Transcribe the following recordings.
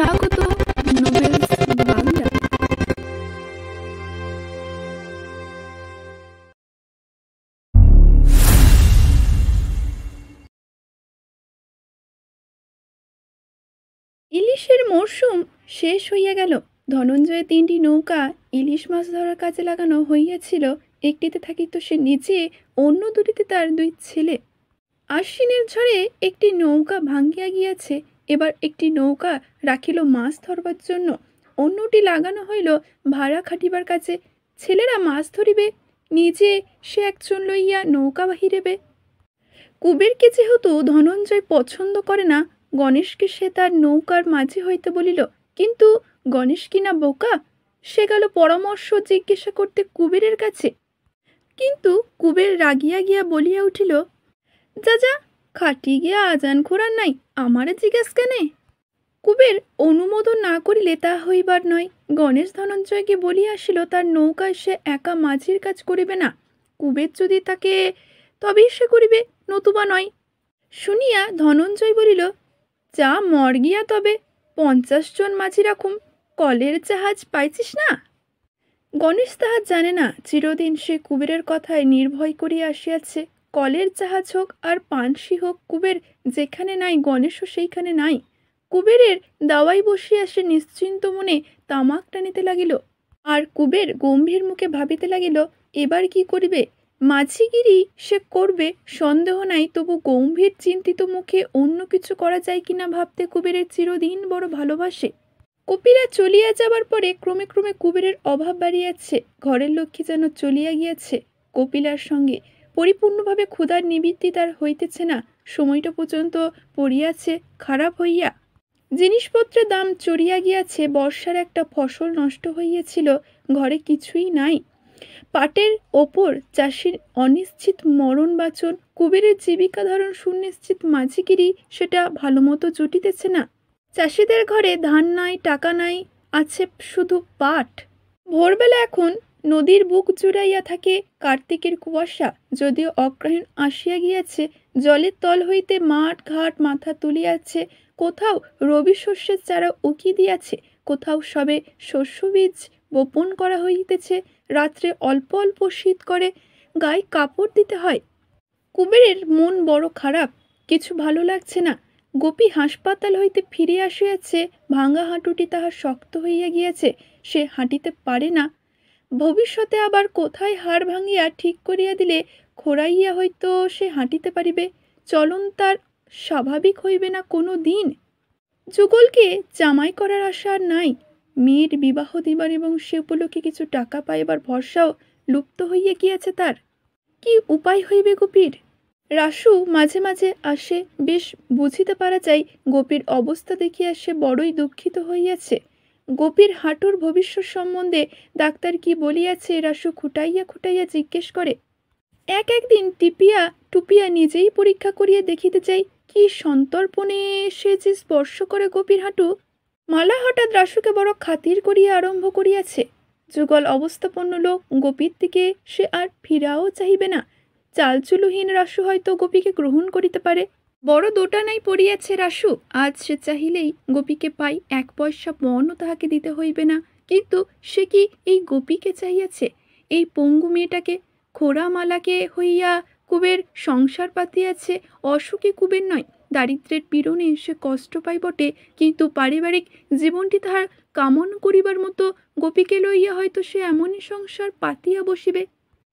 স্বাগত নোবেলস বাংলা। ইলিশের মরশুম শেষ হইয়া গেল। ধনঞ্জয়ের 3টি নৌকা ইলিশ মাছ ধরার কাজে লাগানো হইয়াছিল। একটিতে থাকিত সে নিজে, অন্য দুটিতে তার 2 ছেলে। আশ্বিনের ঝড়ে একটি নৌকা ভাঙ্গিয়া গিয়াছে। এবার একটি নৌকা রাখিল মাছ ধরবার জন্য, অন্যটি লাগানো হইল ভাড়া খাটিবার কাজে। ছেলেরা মাছ ধরিবে, নিজে সে একজন লইয়া নৌকা বাহিরেবে। কুবেরকে যেহেতু ধনঞ্জয় পছন্দ করে না, গণেশকে সে তার নৌকার মাঝি হইতে বলিল। কিন্তু গণেশ কিনা বোকা, সে গেল পরামর্শ জিজ্ঞাসা করতে কুবেরের কাছে। কিন্তু কুবের রাগিয়া গিয়া বলিয়া উঠিল, যা যা, খাটি গিয়া আজান খোরার নাই, আমারে জিজ্ঞাস কেনে? কুবের অনুমোদন না করিলে তা হইবার নয়। গণেশ ধনঞ্জয়কে বলিয়া আসিল তার নৌকায় সে একা মাঝির কাজ করিবে না। কুবের যদি তাকে তবেই সে করিবে, নতুবা নয়। শুনিয়া ধনঞ্জয় বলিল, যা মর গিয়া তবে 50 জন মাঝি রাখুম, কলের জাহাজ পাইছিস না? গণেশ তাহা জানে না। চিরদিন সে কুবেরের কথায় নির্ভয় করিয়া আসিয়াছে। কলের জাহাজ হোক আর পানসি হোক, কুবের যেখানে নাই গণেশও সেইখানে নাই। কুবেরের দাওয়ায় বসিয়া সে নিশ্চিন্ত মনে তামাক টানিতে লাগিল। আর কুবের গম্ভীর মুখে ভাবিতে লাগিল, এবার কি করিবে? মাঝিগিরি সে করবে সন্দেহ নাই, তবু গম্ভীর চিন্তিত মুখে অন্য কিছু করা যায় কিনা ভাবতে কুবেরের চিরদিন বড় ভালোবাসে। কপিলা চলিয়া যাবার পরে ক্রমে ক্রমে কুবেরের অভাব বাড়িয়াছে। ঘরের লক্ষ্মী যেন চলিয়া গিয়াছে। কপিলার সঙ্গে পরিপূর্ণভাবে ক্ষুধার নিবৃত্তি তার হইতেছে না। সময়টা পর্যন্ত পড়িয়াছে খারাপ হইয়া। জিনিসপত্রের দাম চড়িয়া গিয়াছে। বর্ষার একটা ফসল নষ্ট হইয়াছিল, ঘরে কিছুই নাই। পাটের ওপর চাষির অনিশ্চিত মরণ বাঁচন। কুবেরের জীবিকা ধারণ সুনিশ্চিত মাঝিগিরি সেটা ভালো মতো জুটিতেছে না। চাষিদের ঘরে ধান নাই, টাকা নাই, আছে শুধু পাট। ভোরবেলা এখন নদীর বুক জুড়াইয়া থাকে কার্তিকের কুয়াশা। যদিও অগ্রহায়ণ আসিয়া গিয়াছে, জলের তল হইতে মাঠ ঘাট মাথা তুলিয়াছে। কোথাও রবি শস্যের চারা উকি দিয়াছে, কোথাও সবে শস্যবীজ বপন করা হইতেছে। রাত্রে অল্প অল্প শীত করে, গায়ে কাপড় দিতে হয়। কুবেরের মন বড় খারাপ, কিছু ভালো লাগছে না। গোপী হাসপাতাল হইতে ফিরে আসিয়াছে। ভাঙা হাঁটুটি তাহার শক্ত হইয়া গিয়াছে, সে হাঁটিতে পারে না। ভবিষ্যতে আবার কোথায় হাড় ভাঙিয়া ঠিক করিয়া দিলে খোঁড়াইয়া হয়তো সে হাঁটিতে পারিবে। চলন তার স্বাভাবিক হইবে না কোনো দিন। যুগলকে জামাই করার আশা আর নাই। মেয়ের বিবাহ দিবার এবং সে উপলক্ষে কিছু টাকা পাইবার ভরসাও লুপ্ত হইয়া গিয়াছে তার। কি উপায় হইবে গোপীর? রাসু মাঝে মাঝে আসে, বেশ বুঝিতে পারা যায় গোপীর অবস্থা দেখিয়া সে বড়ই দুঃখিত হইয়াছে। গোপীর হাঁটুর ভবিষ্যৎ সম্বন্ধে ডাক্তার কি বলিয়াছে রাসু খুঁটাইয়া খুঁটাইয়া জিজ্ঞেস করে। একদিন টিপিয়া টুপিয়া নিজেই পরীক্ষা করিয়া দেখিতে চাই, কি সন্তর্পণে সে যে স্পর্শ করে গোপীর হাঁটু। মালা হঠাৎ রাসুকে বড় খাতির করিয়া আরম্ভ করিয়াছে। যুগল অবস্থাপন্ন লোক, গোপীর দিকে সে আর ফিরাও চাহিবে না। চালচুলুহীন রাসু হয়তো গোপীকে গ্রহণ করিতে পারে। বড় দোটানাই পড়িয়াছে রাসু। আজ সে চাহিলেই গোপীকে পাই, 1 পয়সা পণও তাহাকে দিতে হইবে না। কিন্তু সে কি এই গোপীকে চাহিয়াছে, এই পঙ্গু মেয়েটাকে? খোড়া মালাকে হইয়া কুবের সংসার পাতিয়াছে, অসুখী কুবের নয়। দারিদ্রের পীড়নে সে কষ্ট পাই বটে, কিন্তু পারিবারিক জীবনটি তাহার কামন করিবার মতো। গোপীকে লইয়া হয়তো সে এমনই সংসার পাতিয়া বসিবে।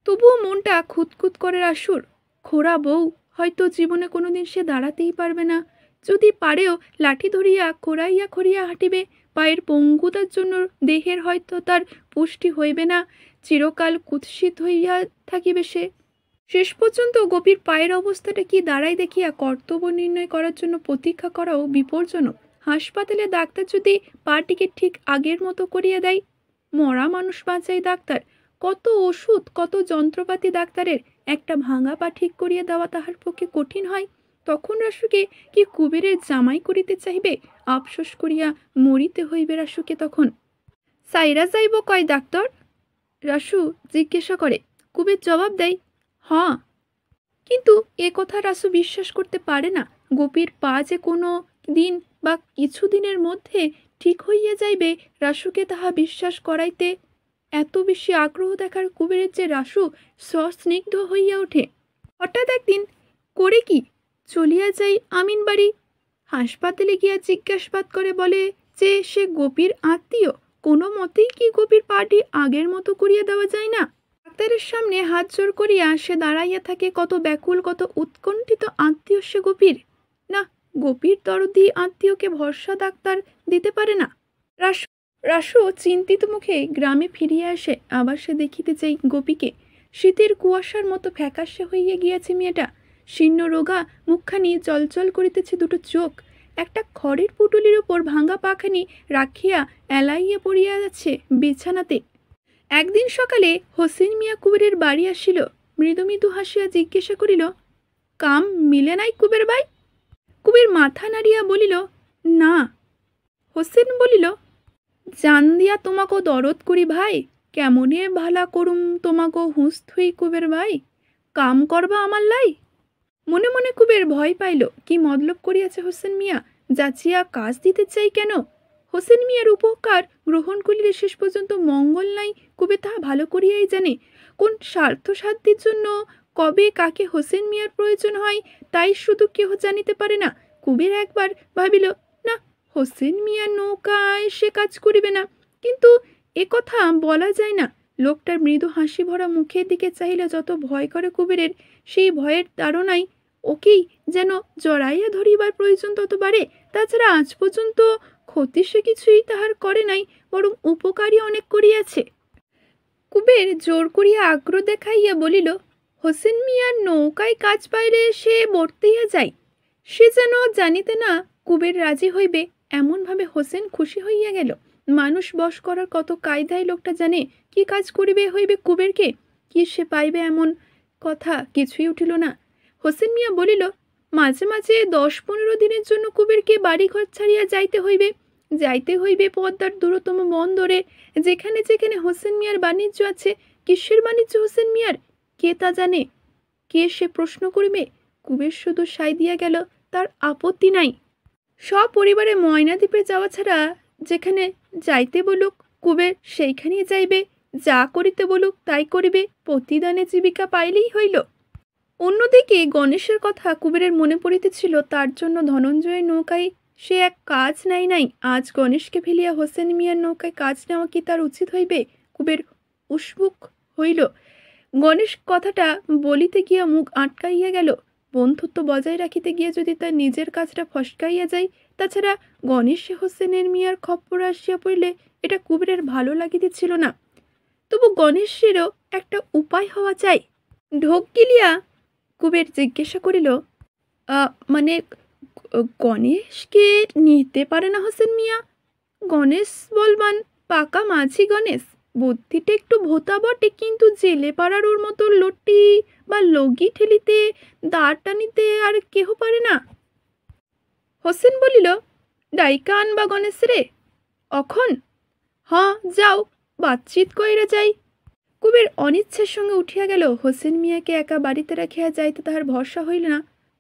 তবুও মনটা খুঁতখুত করে রাসুর। খোড়া বউ, হয়তো জীবনে কোনোদিন সে দাঁড়াতেই পারবে না। যদি পারেও লাঠি ধরিয়া খোড়াইয়া খড়িয়া হাঁটিবে। পায়ের পঙ্গুতার জন্য দেহের হয়তো তার পুষ্টি হইবে না, চিরকাল কুৎসিত হইয়া থাকিবে সে। শেষ পর্যন্ত গোপীর পায়ের অবস্থাটা কি দাঁড়ায় দেখিয়া কর্তব্য নির্ণয় করার জন্য প্রতীক্ষা করাও বিপজ্জনক। হাসপাতালে ডাক্তার যদি পাটিকে ঠিক আগের মতো করিয়া দেয়। মরা মানুষ বাঁচায় ডাক্তার, কত ওষুধ কত যন্ত্রপাতি ডাক্তারের, একটা ভাঙা পা ঠিক করিয়া দেওয়া তাহার পক্ষে কঠিন হয়। তখন রাসুকে কি কুবেরের জামাই করিতে চাহিবে? আফসোস করিয়া মরিতে হইবে রাসুকে তখন। সাইরা যাইব কয় ডাক্তার? রাসু জিজ্ঞাসা করে। কুবের জবাব দেয়, হ্যাঁ। কিন্তু এ কথা রাসু বিশ্বাস করতে পারে না। গোপীর পা যে কোনো দিন বা কিছুদিনের মধ্যে ঠিক হইয়া যাইবে রাসুকে তাহা বিশ্বাস করাইতে এত বেশি আগ্রহ দেখার কুবেরের যে রাসু সস্নিগ্ধ হইয়া ওঠে। হঠাৎ একদিন করে কি চলিয়া যাই আমিন বাড়ি। হাসপাতালে গিয়া জিজ্ঞাসাবাদ করে বলে যে সে গোপীর আত্মীয়, কোনো মতেই কি গোপীর পাটি আগের মতো করিয়া দেওয়া যায় না। ডাক্তারের সামনে হাত জোর করিয়া সে দাঁড়াইয়া থাকে, কত ব্যাকুল কত উৎকণ্ঠিত আত্মীয় সে গোপীর। না, গোপীর দরদি আত্মীয়কে ভরসা ডাক্তার দিতে পারে না। রাসু চিন্তিত মুখে গ্রামে ফিরিয়া আসে। আবার সে দেখিতে চাই গোপীকে। শীতের কুয়াশার মতো ফ্যাকাশে হইয়া গিয়াছে মেয়েটা। শীর্ণ রোগা মুখখানি চলচল করিতেছে, দুটো চোখ একটা খড়ের পুটুলির ওপর ভাঙা পাখানি রাখিয়া এলাইয়া পড়িয়া যাচ্ছে বিছানাতে। একদিন সকালে হোসেন মিয়া কুবেরের বাড়ি আসিল। মৃদু মৃদু হাসিয়া জিজ্ঞাসা করিল, কাম মিলে নাই কুবের ভাই? কুবের মাথা নাড়িয়া বলিল, না। হোসেন বলিল, জান দিয়া তোমাকে দরদ করি ভাই, কেমনে ভালা করুম তোমাকে হুঁস থুই কুবের ভাই, কাম করবা আমার লাই। মনে মনে কুবের ভয় পাইল, কি মতলব করিয়াছে হোসেন মিয়া, যাচিয়া কাজ দিতে চাই কেন? হোসেন মিয়ার উপকার গ্রহণ করিলে শেষ পর্যন্ত মঙ্গল নাই, কুবের তাহা ভালো করিয়াই জানে। কোন স্বার্থসাধ্যের জন্য কবে কাকে হোসেন মিয়ার প্রয়োজন হয় তাই শুধু কেহ জানিতে পারে না। কুবের একবার ভাবিল, না, হোসেন মিয়ার নৌকায় সে কাজ করিবে না, কিন্তু এ কথা বলা যায় না। লোকটার মৃদু হাসি ভরা মুখের দিকে চাহিলে যত ভয় করে কুবেরের, সেই ভয়ের তাড়নায় ওকেই যেন জড়াইয়া ধরিবার প্রয়োজন তত বাড়ে। তাছাড়া আজ পর্যন্ত ক্ষতি সে কিছুই তাহার করে নাই, বরং উপকারী অনেক করিয়াছে। কুবের জোর করিয়া আগ্রহ দেখাইয়া বলিল, হোসেন মিয়ার নৌকায় কাজ পাইলে সে বর্তিয়া যায়। সে যেন জানিতে না কুবের রাজি হইবে, এমনভাবে হোসেন খুশি হইয়া গেল। মানুষ বশ করার কত কায়দায় লোকটা জানে। কি কাজ করিবে হইবে কুবেরকে, কি সে পাইবে, এমন কথা কিছুই উঠিল না। হোসেন মিয়া বলিল, মাঝে মাঝে 10-15 দিনের জন্য কুবেরকে বাড়িঘর ছাড়িয়া যাইতে হইবে পদ্মার দূরতম বন্দরে, যেখানে যেখানে হোসেন মিয়ার বাণিজ্য আছে। কিসের বাণিজ্য হোসেন মিয়ার, কে তা জানে? কে সে প্রশ্ন করিবে? কুবের শুধু সাই দিয়া গেল, তার আপত্তি নাই। সপরিবারে ময়নাদ্বীপে যাওয়া ছাড়া যেখানে যাইতে বলুক কুবের সেইখানেই যাইবে, যা করিতে বলুক তাই করিবে, প্রতিদানে জীবিকা পাইলেই হইল। অন্যদিকে গণেশের কথা কুবেরের মনে পড়িতেছিল। তার জন্য ধনঞ্জয়ের নৌকায় সে এক কাজ নাই। আজ গণেশকে ফেলিয়া হোসেন মিয়ার নৌকায় কাজ নেওয়া কি তার উচিত হইবে? কুবের উসমুখ হইল। গণেশ কথাটা বলিতে গিয়া মুখ আটকাইয়া গেল। বন্ধুত্ব বজায় রাখিতে গিয়ে যদি তার নিজের কাজটা ফসকাইয়া যায়। তাছাড়া গণেশে হোসেনের মিয়ার খপ্পর আসিয়া পড়িলে এটা কুবেরের ভালো লাগিতেছিল না। তবু গণেশেরও একটা উপায় হওয়া চাই। ঢোক গিলিয়া কুবের জিজ্ঞাসা করিল, মানে গণেশকে নিতে পারে না হোসেন মিয়া? গণেশ বলবান পাকা মাঝি গণেশ, বুদ্ধিটা একটু ভোতা বটে, কিন্তু জেলে পাড়ার ওর মতো লটি বা লগি ঠেলিতে দাঁড় টানিতে আর কেহ পারে না। হোসেন বলিল, ডাইকা আনবা গণেশ রে অখন? যাও, বাতচিত কইরা যাই। কুবের অনিচ্ছার সঙ্গে উঠিয়া গেল। হোসেন মিয়াকে একা বাড়িতে রাখিয়া যাইতে তাহার ভরসা হইল না।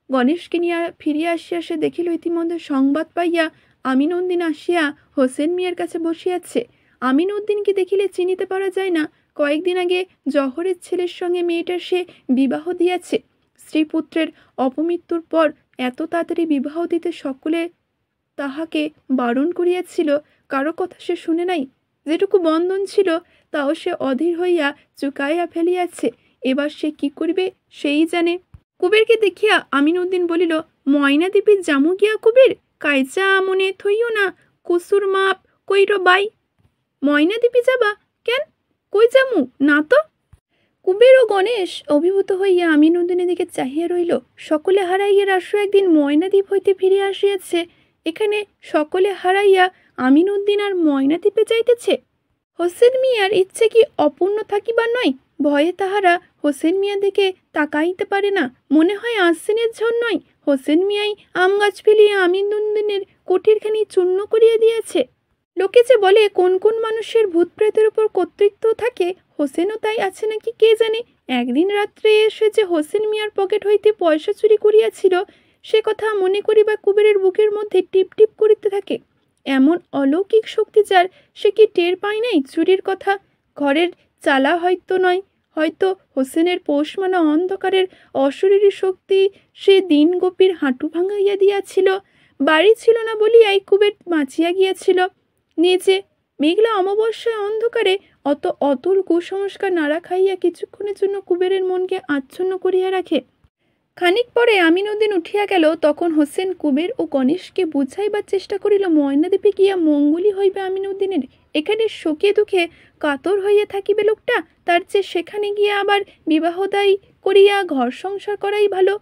গণেশকে নিয়ে ফিরিয়া আসিয়া সে দেখিল ইতিমধ্যে সংবাদ পাইয়া আমিন উদ্দিন আসিয়া হোসেন মিয়ার কাছে বসিয়াছে। আমিন উদ্দিনকে দেখিলে চিনিতে পারা যায় না। কয়েকদিন আগে জহরের ছেলের সঙ্গে মেয়েটার সে বিবাহ দিয়াছে। স্ত্রীপুত্রের অপমৃত্যুর পর এত তাড়াতাড়ি বিবাহ দিতে সকলে তাহাকে বারণ করিয়াছিল। কারো কথা সে শুনে নাই। যেটুকু বন্ধন ছিল তাও সে অধীর হইয়া চুকাইয়া ফেলিয়াছে। এবার সে কি করিবে সেই জানে। কুবেরকে দেখিয়া আমিন উদ্দিন বলিল, ময়নাদ্বীপে জামু গিয়া কুবের, কাইচা মনে থইও না, কুসুর মাপ কইর বাই। ময়নাদ্বীপে যাবা কেন? কই জামু না তো। কুবের ও গণেশ অভিভূত হইয়া আমিন উদ্দিনের দিকে চাহিয়া রইল। সকলে হারাইয়া রাসু একদিন ময়নাদ্বীপ হইতে ফিরিয়া আসিয়াছে, এখানে সকলে হারাইয়া আমিন উদ্দিন আর ময়নাদ্বীপে যাইতেছে। হোসেন মিয়ার ইচ্ছে কি অপূর্ণ থাকিবার নয়? ভয়ে তাহারা হোসেন মিয়া দিকে তাকাইতে পারে না। মনে হয় আসিনের ঝড় নয়, হোসেন মিয়াই আম গাছ ফেলিয়া আমিন উদ্দিনের কুটিরখানি চূর্ণ করিয়া দিয়েছে। লোকে যে বলে কোন কোন মানুষের ভূত প্রেতের উপর কর্তৃত্ব থাকে, হোসেনও তাই আছে নাকি কে জানে। একদিন রাত্রে এসে যে হোসেন মিয়ার পকেট হইতে পয়সা চুরি করিয়াছিল, সে কথা মনে করিবা কুবেরের বুকের মধ্যে টিপ টিপ করিতে থাকে। এমন অলৌকিক শক্তি যার, সে কি টের পায় নাই চুরির কথা? ঘরের চালা হয়তো নয়, হয়তো হোসেনের পোষ মানা অন্ধকারের অশরীরী শক্তি সে দিন গোপীর হাঁটু ভাঙাইয়া দিয়াছিল। বাড়ি ছিল না বলিয়াই কুবের বাঁচিয়া গিয়াছিল। নিজে মেঘলা অমাবস্যায় অন্ধকারে অত অতুল কুসংস্কার নাড়া খাইয়া কিছুক্ষণের জন্য কুবেরের মনকে আচ্ছন্ন করিয়া রাখে। খানিক পরে আমিনউদ্দিন উঠিয়া গেল। তখন হোসেন কুবের ও গণেশকে বুঝাইবার চেষ্টা করিল, ময়নাদ্বীপে গিয়া মঙ্গলই হইবে আমিনউদ্দিনের। এখানে শোকে দুঃখে কাতর হইয়া থাকিবে লোকটা, তার চেয়ে সেখানে গিয়া আবার বিবাহদায়ী করিয়া ঘর সংসার করাই ভালো।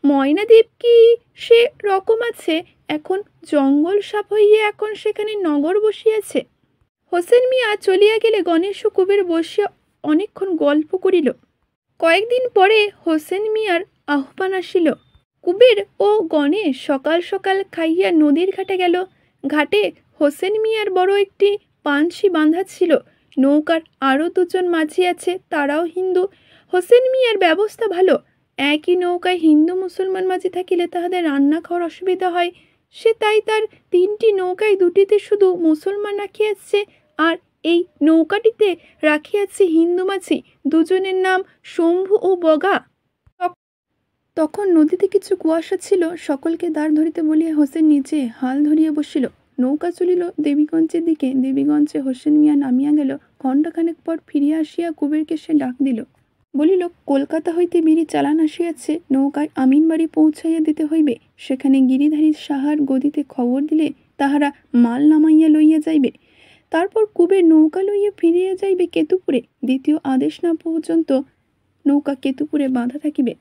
ময়নাদ্বীপ কি সে রকম আছে? এখন জঙ্গল সাপ হইয়া এখন সেখানে নগর বসিয়াছে। হোসেন মিয়া চলিয়া গেলে গণেশ ও কুবের বসিয়া অনেকক্ষণ গল্প করিল। কয়েকদিন পরে হোসেন মিয়ার আহ্বান আসিল। কুবের ও গণেশ সকাল সকাল খাইয়া নদীর ঘাটে গেল। ঘাটে হোসেন মিয়ার বড় একটি পানসি বাঁধা ছিল। নৌকার আরও দুজন মাঝি আছে, তারাও হিন্দু। হোসেন মিয়ার ব্যবস্থা ভালো। একই নৌকায় হিন্দু মুসলমান মাঝি থাকিলে তাহাদের রান্না খাওয়ার অসুবিধা হয়। সে তাই তার 3টি নৌকায় 2টিতে শুধু মুসলমান রাখিয়াছে, আর এই নৌকাটিতে রাখিয়াছে হিন্দু মাঝি। দুজনের নাম শম্ভু ও বগা। তখন নদীতে কিছু কুয়াশা ছিল। সকলকে দাঁড় ধরিতে বলিয়া হোসেন নিচে হাল ধরিয়া বসিল। নৌকা চলিল দেবীগঞ্জের দিকে। দেবীগঞ্জে হোসেন মিয়া নামিয়া গেল। ঘণ্টাখানেক পর ফিরিয়া আসিয়া কুবেরকে সে ডাক দিল। বলিল, কলকাতা হইতে বিড়ি চালান আসিয়াছে, নৌকায় আমিনবাড়ি পৌঁছাইয়া দিতে হইবে। সেখানে গিরিধারী সাহার গদিতে খবর দিলে তাহারা মাল নামাইয়া লইয়া যাইবে। তারপর কুবের নৌকা লইয়া ফিরিয়া যাইবে কেতুপুরে। দ্বিতীয় আদেশ না পর্যন্ত নৌকা কেতুপুরে বাঁধা থাকিবে।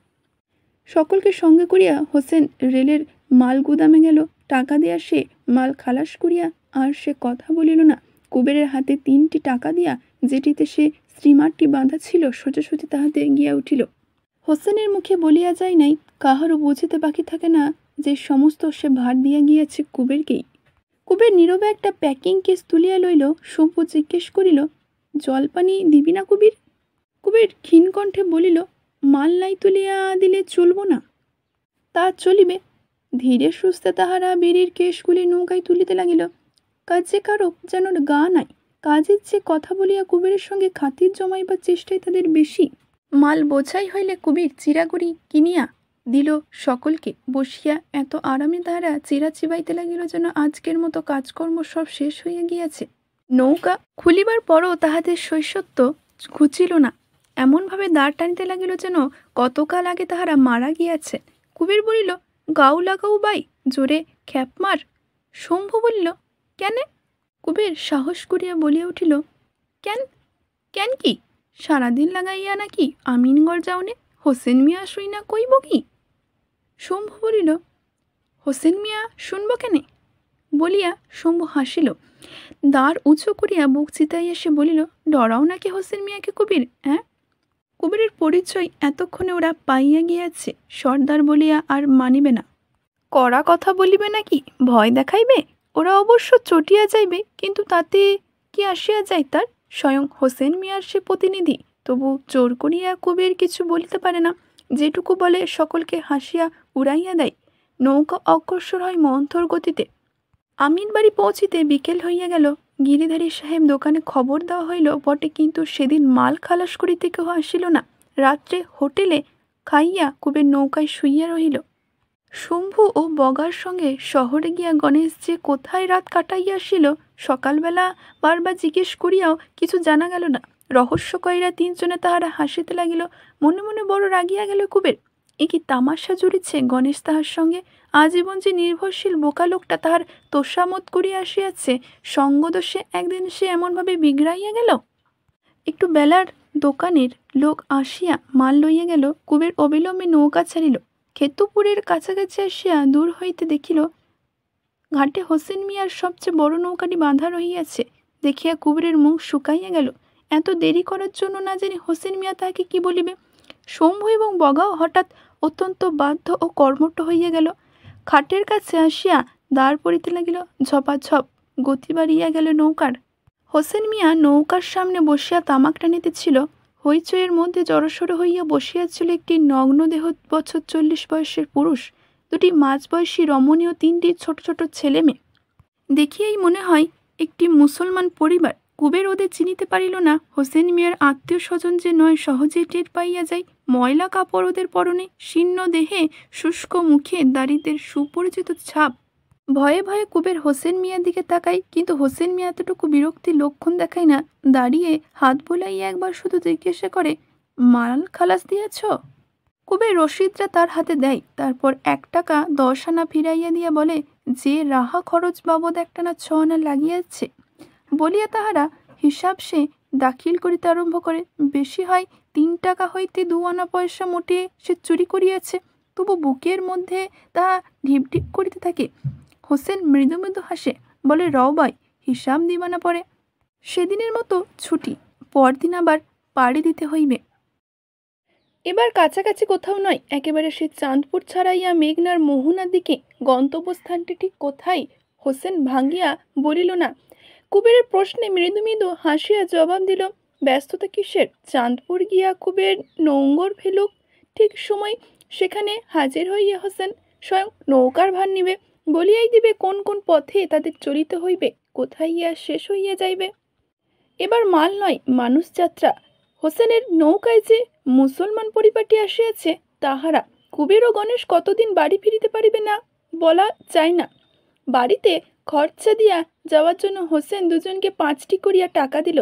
সকলকে সঙ্গে করিয়া হোসেন রেলের মাল গুদামে গেল। টাকা দিয়া সে মাল খালাস করিয়া আর সে কথা বলিল না। কুবেরের হাতে 3টি টাকা দিয়া যেটিতে সে স্টিমারটি বাঁধা ছিল সোজাসুজি তাহাতে গিয়া উঠিল। হোসেনের মুখে বলিয়া যায় নাই, কাহারও বুঝিতে বাকি থাকে না যে সমস্ত সে ভার দিয়া গিয়াছে কুবেরকেই। কুবের নীরবে একটা প্যাকিং কেস তুলিয়া লইল। শম্ভু জিজ্ঞেস করিল, জলপানি দিবি না কুবির? কুবের ক্ষীণ কণ্ঠে বলিল, মাল নাই তুলিয়া দিলে চলব না। তা চলিবে। ধীরে সুস্থে তাহারা বিড়ির কেশগুলি নৌকায় তুলিতে লাগিল। কাজে কারো যেন গা নাই। কাজের যে কথা বলিয়া কুবেরের সঙ্গে খাতির জমাইবার চেষ্টাই তাদের বেশি। মাল বোঝাই হইলে কুবির চিরাগুড়ি কিনিয়া দিল সকলকে। বসিয়া এত আরামে তাহারা চিরা চিবাইতে লাগিল যেন আজকের মতো কাজকর্ম সব শেষ হইয়া গিয়াছে। নৌকা খুলিবার পরও তাহাদের শৈশত্ব ঘুচিল না। এমনভাবে দাঁড় টানিতে লাগিল যেন কতকাল আগে তাহারা মারা গিয়াছে। কুবের বলিল, গাও লাগাও বাই, জোরে খ্যাপ মার। শম্ভু বলিল, কেন? কুবের সাহস করিয়া বলিয়া উঠিল, কেন? কেন কি? সারাদিন লাগাইয়া নাকি আমিনগড় যাওনে? হোসেন মিয়া শুই না কইব কি? শম্ভু বলিল, হোসেন মিয়া শুনব কেনে? বলিয়া শম্ভু হাসিল। দাঁড় উঁচু করিয়া বুক চিতাইয়া সে বলিল, ডরাও নাকি হোসেন মিয়াকে কুবির? হ্যাঁ? কুবেরের পরিচয় এতক্ষণে ওরা পাইয়া গিয়াছে। সর্দার বলিয়া আর মানিবে না। কড়া কথা বলিবে নাকি? ভয় দেখাইবে? ওরা অবশ্য চটিয়া যাইবে, কিন্তু তাতে কি আসিয়া যায় তার? স্বয়ং হোসেন মিয়ার সে প্রতিনিধি। তবু জোর করিয়া কুবের কিছু বলিতে পারে না। যেটুকু বলে সকলকে হাসিয়া উড়াইয়া দেয়। নৌকা অগ্রসর হয় মন্থর গতিতে। আমিন বাড়ি পৌঁছিতে বিকেল হইয়া গেল। গিরিধারী সাহেব দোকানে খবর দেওয়া হইল বটে, কিন্তু সেদিন মাল খালাস করিতে কেহ আসিল না। রাত্রে হোটেলে খাইয়া কুবের নৌকায় শুইয়া রহিল। শম্ভু ও বগার সঙ্গে শহরে গিয়া গণেশ যে কোথায় রাত কাটাইয়া আসিল, সকালবেলা বারবার জিজ্ঞেস করিয়াও কিছু জানা গেল না। রহস্য কইরা 3 জনে তাহারা হাসিতে লাগিল। মনে মনে বড় রাগিয়া গেল কুবের। এ কি তামাশা জুড়িছে গণেশ তাহার সঙ্গে? আজীবন যে নির্ভরশীল বোকা লোকটা তাহার তোষামত করিয়া আসিয়াছে, সঙ্গদোষে একদিন সে এমনভাবে বিগড়াইয়া গেল। একটু বেলার দোকানের লোক আসিয়া মাল লইয়া গেল। কুবের অবিলম্বে নৌকা ছাড়িল। খেতুপুরের কাছাকাছি আসিয়া দূর হইতে দেখিল ঘাটে হোসেন মিয়ার সবচেয়ে বড় নৌকাটি বাঁধা রহিয়াছে। দেখিয়া কুবেরের মুখ শুকাইয়া গেল। এত দেরি করার জন্য না জানি হোসেন মিয়া তাহাকে কি বলিবে। শম্ভু এবং বগাও হঠাৎ অত্যন্ত বাধ্য ও কর্মঠ হইয়া গেল। খাটের কাছে আসিয়া দাঁড় পড়িতে লাগিল। ঝপাঝপ গতি বাড়িয়া গেল নৌকার। হোসেন মিয়া নৌকার সামনে বসিয়া তামাক টানিতেছিল। হইচইয়ের মধ্যে জড়সড় হইয়া বসিয়াছিল একটি নগ্ন দেহ বছর 40 বয়সের পুরুষ, 2টি মাঝবয়সী রমণীয়, 3টি ছোট ছোট ছেলে মেয়ে। দেখিয়াই মনে হয় একটি মুসলমান পরিবার। কুবের ওদের চিনিতে পারিল না। হোসেন মিয়ার আত্মীয় স্বজন যে নয় সহজেই টের পাইয়া যায়। ময়লা কাপড় ওদের পরনে, শীর্ণ দেহে, শুষ্ক মুখে দারিদ্রের সুপরিচিত ছাপ। ভয়ে ভয়ে কুবের হোসেন মিয়ার দিকে তাকাই, কিন্তু হোসেন মিয়া এতটুকু বিরক্তির লক্ষণ দেখায় না। দাঁড়িয়ে হাত বোলাইয়া একবার শুধু জিজ্ঞাসা করে, মাল খালাস দিয়েছ? কুবের রসিদটা তার হাতে দেয়, তারপর 1 টাকা 10 আনা ফিরাইয়া দিয়া বলে, যে রাহা খরচ বাবদ 1 টানা 6 আনা লাগিয়াছে বলিয়া তাহারা হিসাব সে দাখিল করিতে আরম্ভ করে। বেশি হয় 3 টাকা হইতে 2 আনা পয়সা মোটে সে চুরি করিয়াছে। তবু বুকের মধ্যে তাহা ঢিপ ঢিপ করিতে থাকে। হোসেন মৃদু মৃদু হাসে, বলে, রবাই, হিসাব দিবানা পরে। সেদিনের মতো ছুটি, পরদিন আবার পাড়ি দিতে হইবে। এবার কাছাকাছি কোথাও নয়, একেবারে সে চাঁদপুর ছাড়াইয়া মেঘনার মোহনার দিকে। গন্তব্যস্থানটি ঠিক কোথায় হোসেন ভাঙ্গিয়া বলিল না। কুবেরের প্রশ্নে মৃদু মৃদু হাসিয়া জবাব দিল, ব্যস্ততা কিসের, চাঁদপুর গিয়া কুবের নোঙ্গর ফেলুক, ঠিক সময় সেখানে হাজির হইয়া হোসেন স্বয়ং নৌকার ভার নিবে, বলিয়াই দিবে কোন কোন পথে তাদের চলিতে হইবে, কোথায় ইয়া শেষ হইয়া যাইবে। এবার মাল নয়, মানুষ যাত্রা। হোসেনের নৌকায় যে মুসলমান পরিবারটি আসিয়াছে তাহারা। কুবের ও গণেশ কতদিন বাড়ি ফিরিতে পারিবে না বলা যায় না। বাড়িতে খরচা দিয়া যাওয়ার জন্য হোসেন দুজনকে 5টি করিয়া টাকা দিল।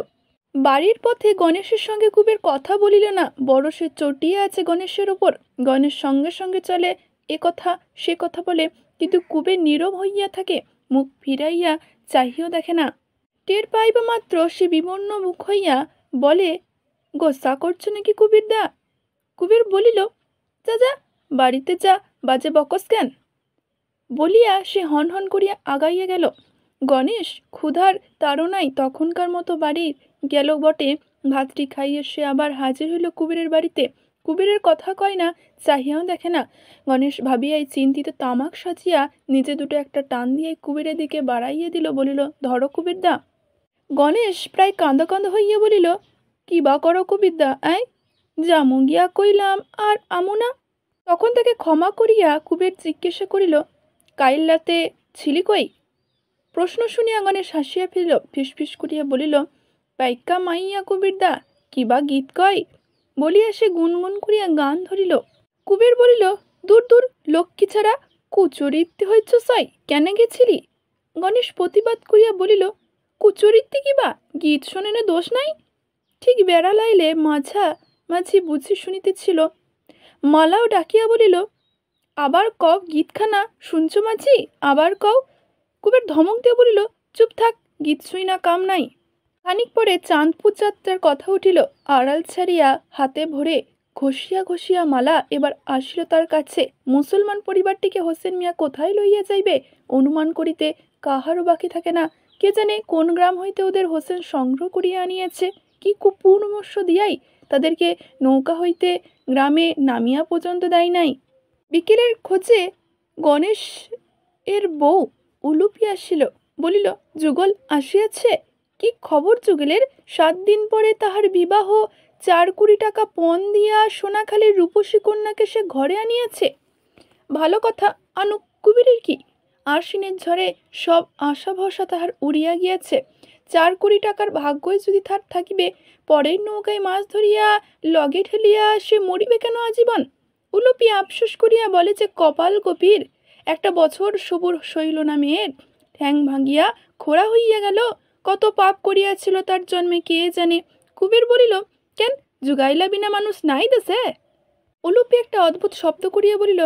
বাড়ির পথে গণেশের সঙ্গে কুবের কথা বলিল না, বড় সে চটিয়া আছে গণেশের ওপর। গণেশ সঙ্গে সঙ্গে চলে, এ কথা সে কথা বলে, কিন্তু কুবের নীরব হইয়া থাকে, মুখ ফিরাইয়া চাহিও দেখে না। টের পাইবা মাত্র সে বিবর্ণ মুখ হইয়া বলে, গোসা করছো নাকি কুবির দা? কুবের বলিল, যা যা, বাড়িতে যা, বাজে বকস কেন? বলিয়া সে হন হন করিয়া আগাইয়া গেল। গণেশ ক্ষুধার তাড়নায় তখনকার মতো বাড়ি গেল বটে। ভাতটি খাইয়ে সে আবার হাজির হইল কুবেরের বাড়িতে। কুবেরের কথা কয় না, চাহিয়াও দেখে না। গণেশ ভাবিয়াই চিন্তিত তামাক সাজিয়া নিজে দুটো একটা টান দিয়ে কুবেরের দিকে বাড়াইয়া দিল, বলিল, ধরো কুবের দা। গণেশ প্রায় কাঁদো কাঁদো হইয়া বলিল, কি বা করো কুবের দা, জামু গিয়া কইলাম আর আমু না। তখন তাকে ক্ষমা করিয়া কুবের জিজ্ঞাসা করিল, কাইল রাতে ছিলি কই? প্রশ্ন শুনিয়া গণেশ হাসিয়া ফেলিল, ফিসফিস করিয়া বলিল, পাইকা মাইয়া কুবের দা, কিবা গীত কয়। বলিয়া সে গুনগুন করিয়া গান ধরিল। কুবের বলিল, দূর দূর, লক্ষ্মী ছাড়া, কুচরিত্তি হইছ সই, কেন গেছিলি? গণেশ প্রতিবাদ করিয়া বলিল, কুচরিত্তি কিবা, গীত শোনেনে দোষ নাই। ঠিক বেড়া লাইলে মাঝা মাঝি বুঝি শুনিতেছিল। মালাও ডাকিয়া বলিল, আবার কও গীতখানা, শুনছ মাঝি, আবার কও। কুবের ধমক দিয়া বলিল, চুপ থাক, গীত শুই না কাম নাই। খানিক পরে চাঁদপুর যাত্রার কথা উঠিল। আড়াল ছাড়িয়া হাতে ভরে ঘষিয়া ঘষিয়া মালা এবার আসিল তার কাছে। মুসলমান পরিবারটিকে হোসেন মিয়া কোথায় লইয়া যাইবে অনুমান করিতে কাহারও বাকি থাকে না। কে জানে কোন গ্রাম হইতে ওদের হোসেন সংগ্রহ করিয়া আনিয়াছে। কি কুপরামর্শ দিয়াই তাদেরকে নৌকা হইতে গ্রামে নামিয়া পর্যন্ত দেয় নাই। বিকেলের খোঁজে গণেশ এর বউ উলুপি আসিল, বলিল, যুগল আসিয়াছে? কি খবর যুগলের? 7 দিন পরে তাহার বিবাহ, 4 টাকা পণ দিয়া সোনাখালীর রূপসী কন্যাকে সে ঘরে আনিয়াছে। ভালো কথা, আনুক, কুবেরের কি? আশ্বিনের ঝড়ে সব আশা ভরসা তাহার উড়িয়া গিয়াছে। 4 টাকার ভাগ্যই যদি তার থাকিবে, পরের নৌকায় মাছ ধরিয়া লগে ঠেলিয়া সে মরিবে কেন আজীবন? উলুপি আফসোস করিয়া বলে যে, কপাল গভীর, 1 বছর সবুর সইল না মেয়ের, ঠ্যাং ভাঙিয়া খোড়া হইয়া গেল। কত পাপ করিয়াছিল তার জন্মে কে জানে। কুবের বলিল, কেন, যুগাইলা বিনা মানুষ নাই দেশে? উলুপি একটা অদ্ভুত শব্দ করিয়া বলিল,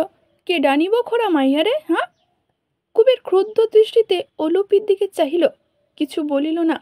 কে ডানিব খোড়া মাইয়ারে, হ্যাঁ? কুবের ক্রুদ্ধ দৃষ্টিতে অলুপির দিকে চাহিল, কিছু বলিল না।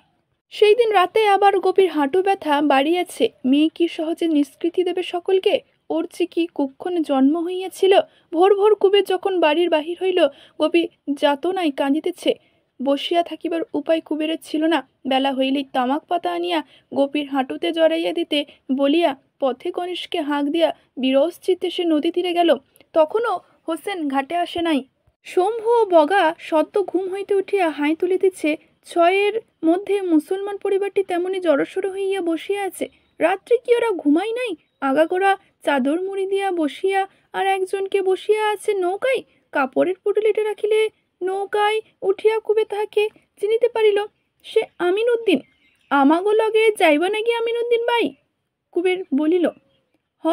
সেই দিন রাতে আবার গোপীর হাঁটু ব্যথা বাড়িয়াছে। মেয়ে কি সহজে নিষ্কৃতি দেবে সকলকে? ওর যে কি কুক্ষণে জন্ম হইয়াছিল। ভোর ভোর কুবের যখন বাড়ির বাহির হইল, গোপী যাতনায় কাঁদিতেছে। বসিয়া থাকিবার উপায় কুবেরের ছিল না। বেলা হইলেই তামাক পাতা আনিয়া গোপীর হাঁটুতে জড়াইয়া দিতে বলিয়া পথে গণেশকে হাঁক দিয়া বিরস চিত্তে সে নদী তীরে গেল। তখনও হোসেন ঘাটে আসে নাই। শম্ভু ও বগা সদ্য ঘুম হইতে উঠিয়া হাই তুলিতেছে। 6-এর মধ্যে মুসলমান পরিবারটি তেমনি জড়সড় হইয়া বসিয়া আছে। রাত্রে কি ওরা ঘুমাই নাই? আগাগোড়া চাদর মুড়ি দিয়া বসিয়া আর একজনকে বসিয়া আছে নৌকায়। কাপড়ের পুটুলিটা রাখিলে নৌকায় উঠিয়া কুবের তাহাকে চিনিতে পারিল, সে আমিন উদ্দিন। আমাগো লগে যাইব নাকি আমিন উদ্দিন ভাই? কুবের বলিল, হ।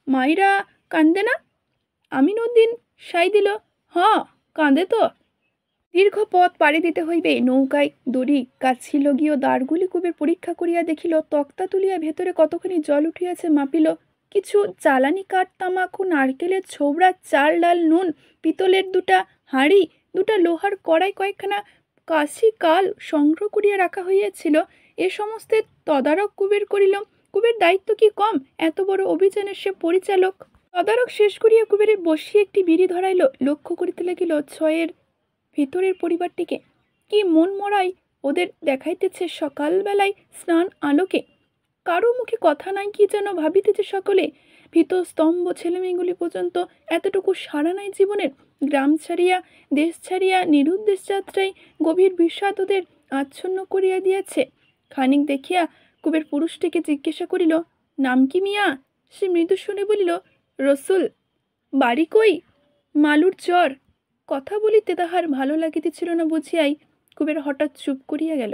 মাইরা কান্দে না? আমিন উদ্দিন সাই দিল, হ কাঁদে তো। দীর্ঘ পথ পাড়ি দিতে হইবে। নৌকায় দড়ি কাছিল গিয়ে দ্বারগুলি কুবের পরীক্ষা করিয়া দেখিল, তক্তা তুলিয়া ভেতরে কতখানি জল উঠিয়াছে মাপিল। কিছু জ্বালানি কাঠ, তামাকু, নারকেলের ছোবড়া, চাল, ডাল, নুন, পিতলের দুটা হাঁড়ি, দুটা লোহার কড়াই, কয়েকখানা কাশি কাল সংগ্রহ করিয়া রাখা হইয়াছিল। এ সমস্তের তদারক কুবের করিল। কুবের দায়িত্ব কি কম? এত বড় অভিযানের সে পরিচালক। তদারক শেষ করিয়া কুবেরের বসিয়ে একটি বিড়ি ধরাইল। লক্ষ্য করিতে লাগিল ছয়ের ভিতরের পরিবারটিকে। কি মন মরাই ওদের দেখাইতেছে সকালবেলায় স্নান আলোকে। কারো মুখে কথা নাই, কি যেন ভাবিতেছে সকলে। ভীত স্তম্ভ ছেলেমেয়েগুলি পর্যন্ত এতটুকু সাড়া নাই জীবনের। গ্রাম ছাড়িয়া দেশ ছাড়িয়া নিরুদ্দেশ যাত্রায় গভীর বিষাদ ওদের আচ্ছন্ন করিয়া দিয়াছে। খানিক দেখিয়া কুবের পুরুষটিকে জিজ্ঞাসা করিল, নাম কি মিয়া? সে মৃদু শুনে বলিল, রসুল। বাড়ি কই? মালুর চর। কথা বলিতে তাহার ভালো লাগিতেছিল না বুঝিয়াই কুবের হঠাৎ চুপ করিয়া গেল।